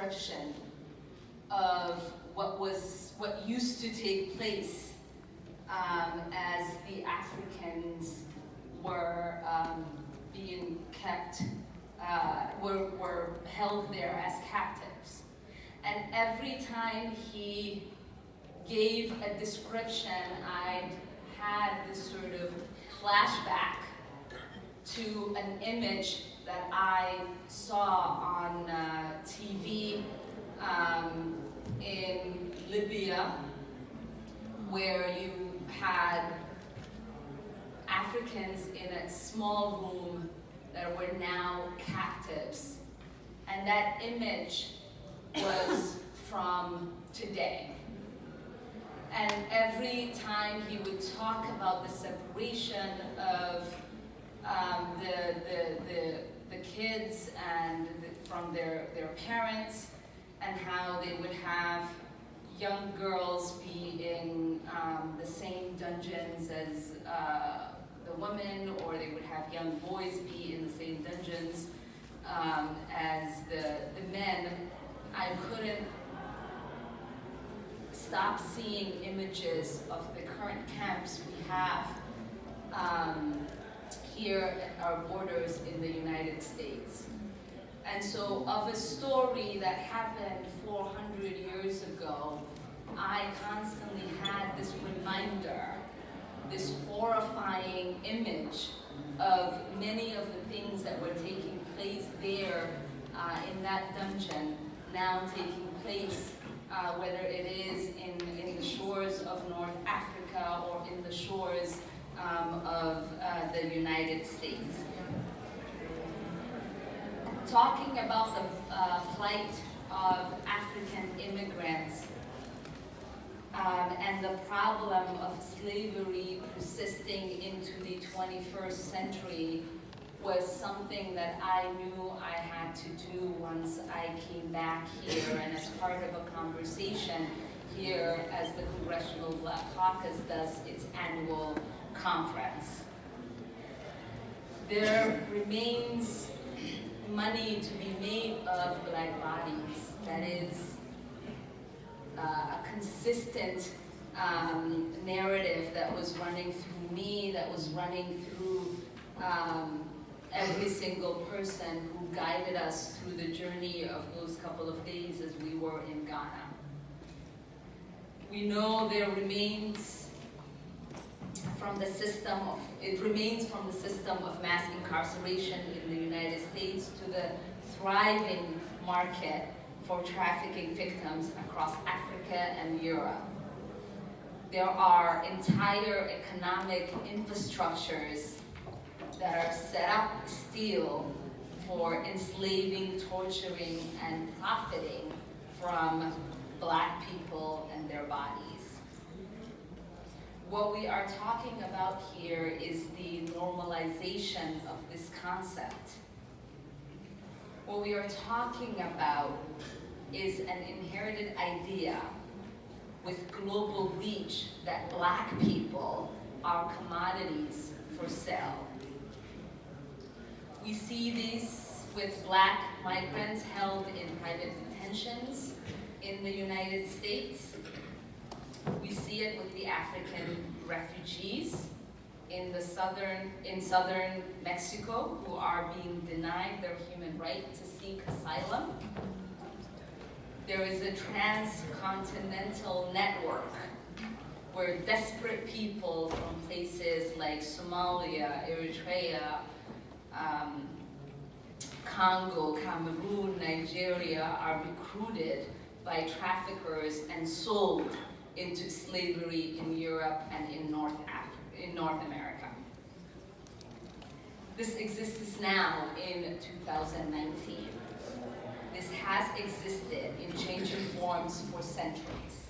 description of what used to take place as the Africans were being kept, were held there as captives. And every time he gave a description, I had this sort of flashback to an image that I saw on TV in Libya, where you had Africans in a small room that were now captives. And that image was from today. And every time he would talk about the separation of the kids and from their parents, and how they would have young girls be in the same dungeons as the women, or they would have young boys be in the same dungeons as the men, I couldn't stop seeing images of the current camps we have here at our borders in the United States. And so of a story that happened 400 years ago, I constantly had this reminder, this horrifying image of many of the things that were taking place there in that dungeon, now taking place, whether it is in the shores of North Africa or in the shores of the United States. Talking about the plight of African immigrants and the problem of slavery persisting into the 21st century was something that I knew I had to do once I came back here, and as part of a conversation here as the Congressional Black Caucus does its annual conference. There remains money to be made of Black bodies. That is a consistent narrative that was running through me, that was running through every single person who guided us through the journey of those couple of days as we were in Ghana. We know there remains from the system of mass incarceration in the United States to the thriving market for trafficking victims across Africa and Europe. There are entire economic infrastructures that are set up still for enslaving, torturing, and profiting from Black people and their bodies. What we are talking about here is the normalization of this concept. What we are talking about is an inherited idea with global reach that Black people are commodities for sale. We see this with Black migrants held in private detentions in the United States. We see it with the African refugees in southern Mexico who are being denied their human right to seek asylum. There is a transcontinental network where desperate people from places like Somalia, Eritrea, Congo, Cameroon, Nigeria are recruited by traffickers and sold into slavery in Europe and in North America. This exists now in 2019. This has existed in changing forms for centuries.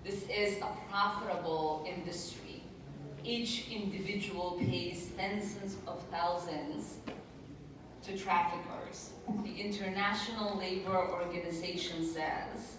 This is a profitable industry. Each individual pays tens of thousands to traffickers. The International Labor Organization says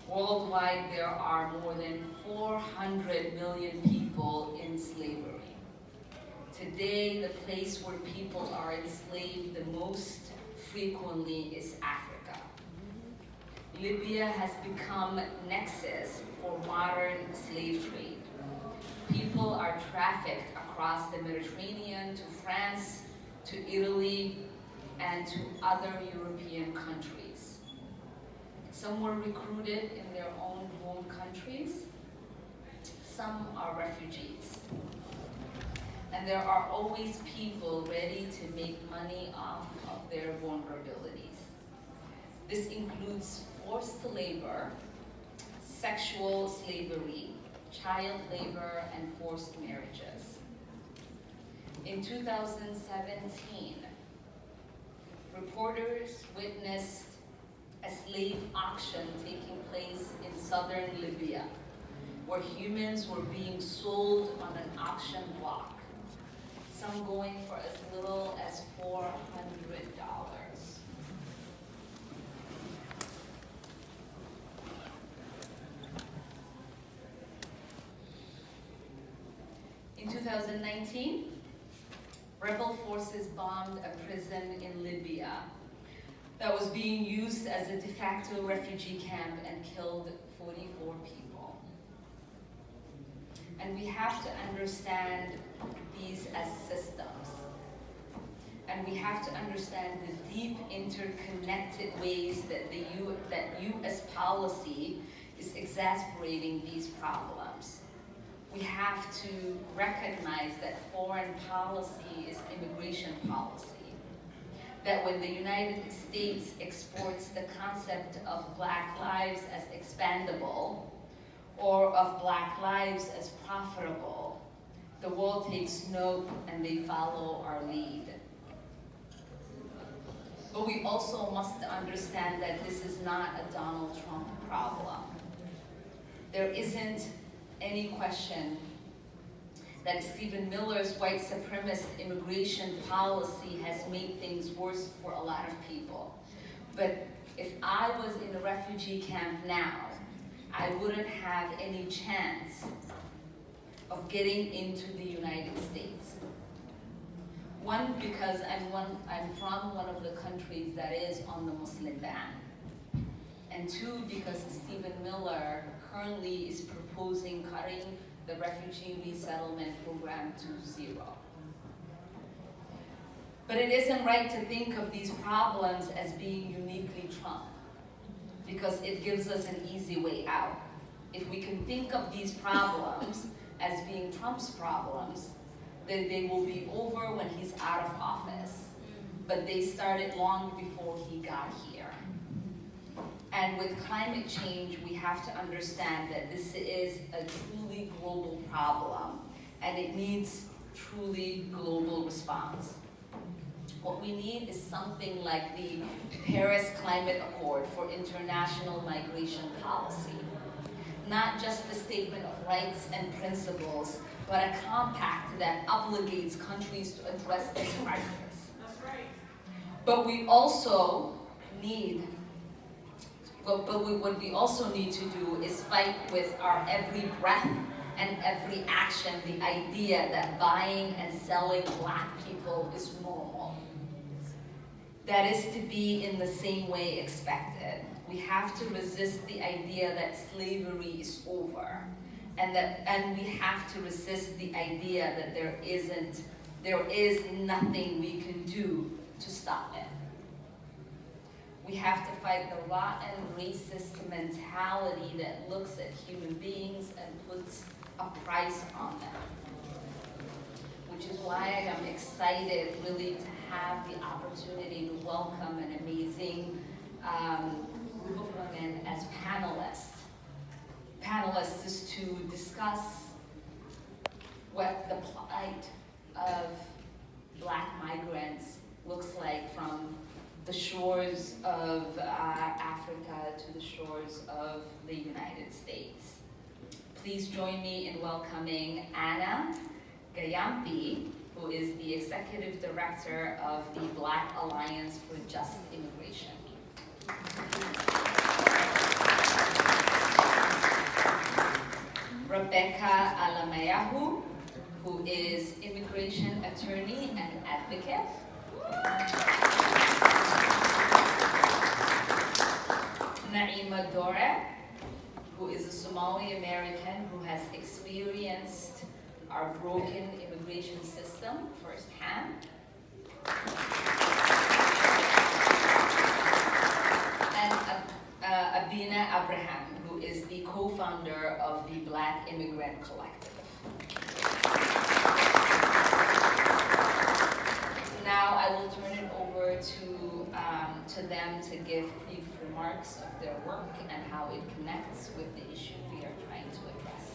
worldwide there are more than 400 million people in slavery. Today, the place where people are enslaved the most frequently is Africa. Libya has become a nexus for modern slave trade. People are trafficked across the Mediterranean to France, to Italy, and to other European countries. Some were recruited in their own home countries. Some are refugees. And there are always people ready to make money off of their vulnerabilities. This includes forced labor, sexual slavery, child labor, and forced marriages. In 2017, reporters witnessed a slave auction taking place in southern Libya, where humans were being sold on an auction block, some going for as little as $400. In 2019, rebel forces bombed a prison in Libya that was being used as a de facto refugee camp and killed 44 people. And we have to understand these as systems. And we have to understand the deep interconnected ways that US policy is exacerbating these problems. We have to recognize that foreign policy is immigration policy. That when the United States exports the concept of Black lives as expandable, or of Black lives as profitable, the world takes note and they follow our lead. But we also must understand that this is not a Donald Trump problem. There isn't any question that Stephen Miller's white supremacist immigration policy has made things worse for a lot of people. But if I was in a refugee camp now, I wouldn't have any chance of getting into the United States. One, because I'm from one of the countries that is on the Muslim ban. And two, because Stephen Miller currently is proposing cutting the refugee resettlement program to zero. But it isn't right to think of these problems as being uniquely Trump, because it gives us an easy way out. If we can think of these problems as being Trump's problems, then they will be over when he's out of office. But they started long before he got here. And with climate change, we have to understand that this is a truly global problem, and it needs truly global response. What we need is something like the Paris Climate Accord for international migration policy. Not just a statement of rights and principles, but a compact that obligates countries to address this crisis. That's right. But we also need what we also need to do is fight with our every breath and every action the idea that buying and selling Black people is normal. That is to be in the same way expected. We have to resist the idea that slavery is over, and we have to resist the idea that there is nothing we can do to stop it. We have to fight the rotten, racist mentality that looks at human beings and puts a price on them. Which is why I'm excited really to have the opportunity to welcome an amazing group of women as panelists. Panelists is to discuss what the plight of Black migrants looks like from the shores of Africa to the shores of the United States. Please join me in welcoming Anna Gayampi, who is the Executive Director of the Black Alliance for Just Immigration. Rebecca Alamayahu, who is immigration attorney and advocate. Naima Dore, who is a Somali American who has experienced our broken immigration system firsthand. And Abina Abraham, who is the co-founder of the Black Immigrant Collective. Now I will turn it over to them to give brief remarks of their work and how it connects with the issue we are trying to address.